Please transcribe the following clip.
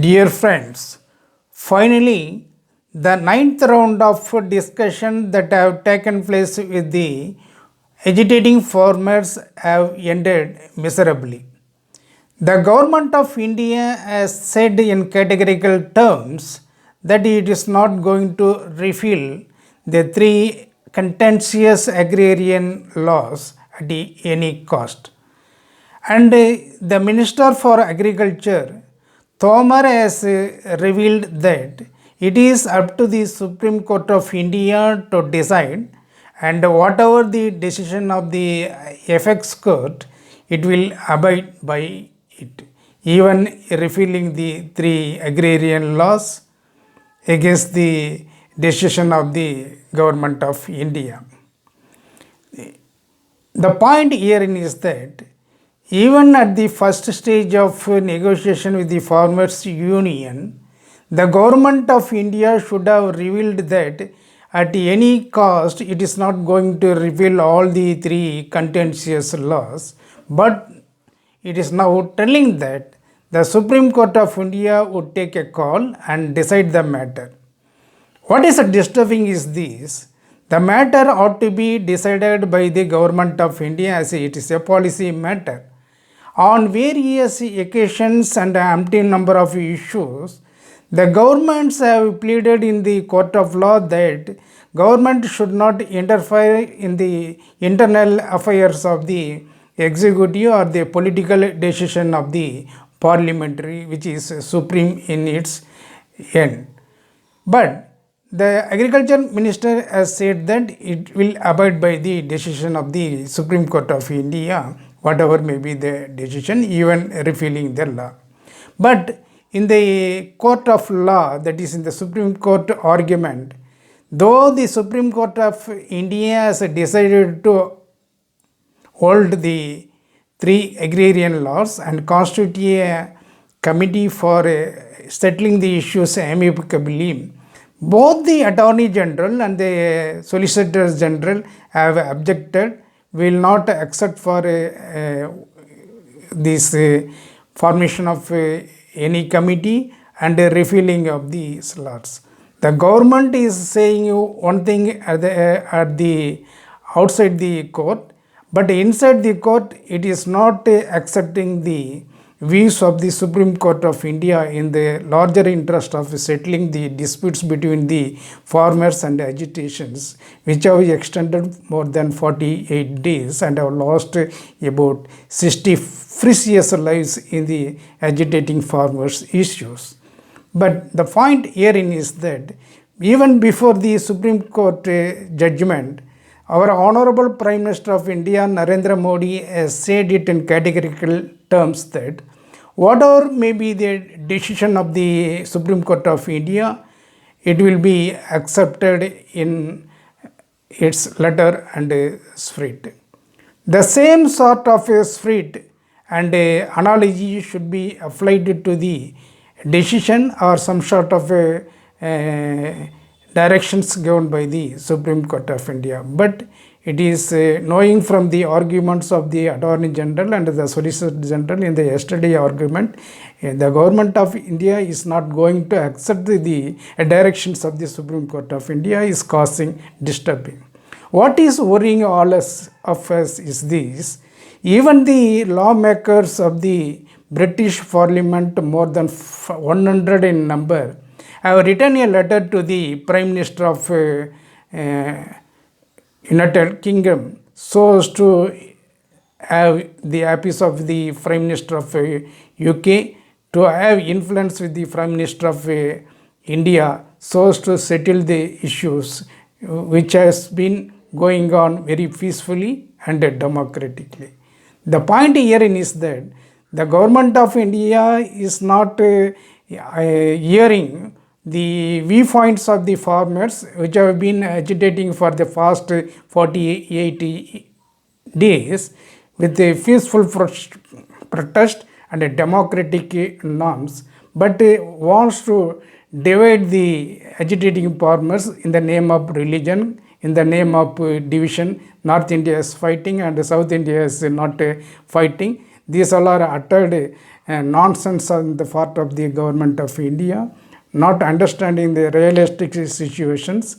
Dear friends, finally, the ninth round of discussion that have taken place with the agitating farmers have ended miserably. The government of India has said in categorical terms that it is not going to repeal the three contentious agrarian laws at any cost. And the Minister for Agriculture, Tomar, has revealed that it is up to the Supreme Court of India to decide, and whatever the decision of the FX Court, it will abide by it, even repealing the three agrarian laws against the decision of the government of India. The point herein is that even at the first stage of negotiation with the farmers union, the government of India should have revealed that at any cost it is not going to repeal all the three contentious laws, but it is now telling that the Supreme Court of India would take a call and decide the matter. What is disturbing is this: the matter ought to be decided by the government of India as it is a policy matter. On various occasions and an umpteen number of issues, the governments have pleaded in the court of law that government should not interfere in the internal affairs of the executive or the political decision of the parliamentary, which is supreme in its end. But the agriculture minister has said that it will abide by the decision of the Supreme Court of India, whatever may be the decision, even repealing the law. But in the court of law, that is in the Supreme Court argument, though the Supreme Court of India has decided to hold the three agrarian laws and constitute a committee for settling the issues amicably, both the Attorney General and the Solicitor General have objected, will not accept for this formation of any committee and repealing of these laws. The government is saying one thing at the outside the court, but inside the court it is not accepting the views of the Supreme Court of India in the larger interest of settling the disputes between the farmers and agitations, which have extended more than 48 days and have lost about 60 precious lives in the agitating farmers' issues. But the point herein is that even before the Supreme Court judgment, our Honorable Prime Minister of India, Narendra Modi, has said it in categorical terms that whatever may be the decision of the Supreme Court of India, it will be accepted in its letter and spirit. The same sort of a spirit and analogy should be applied to the decision or some sort of directions given by the Supreme Court of India. But it is knowing from the arguments of the Attorney General and the Solicitor General in the yesterday argument, the government of India is not going to accept the directions of the Supreme Court of India is causing disturbing. What is worrying all of us is this: even the lawmakers of the British Parliament, more than 100 in number, have written a letter to the Prime Minister of United Kingdom so as to have the office of the Prime Minister of UK to have influence with the Prime Minister of India so as to settle the issues which has been going on very peacefully and democratically. The point herein is that the government of India is not hearing the viewpoints of the farmers which have been agitating for the past 48 days with a peaceful protest and democratic norms, but wants to divide the agitating farmers in the name of religion, in the name of division. North India is fighting and South India is not fighting. These all are uttered nonsense on the part of the government of India, not understanding the realistic situations.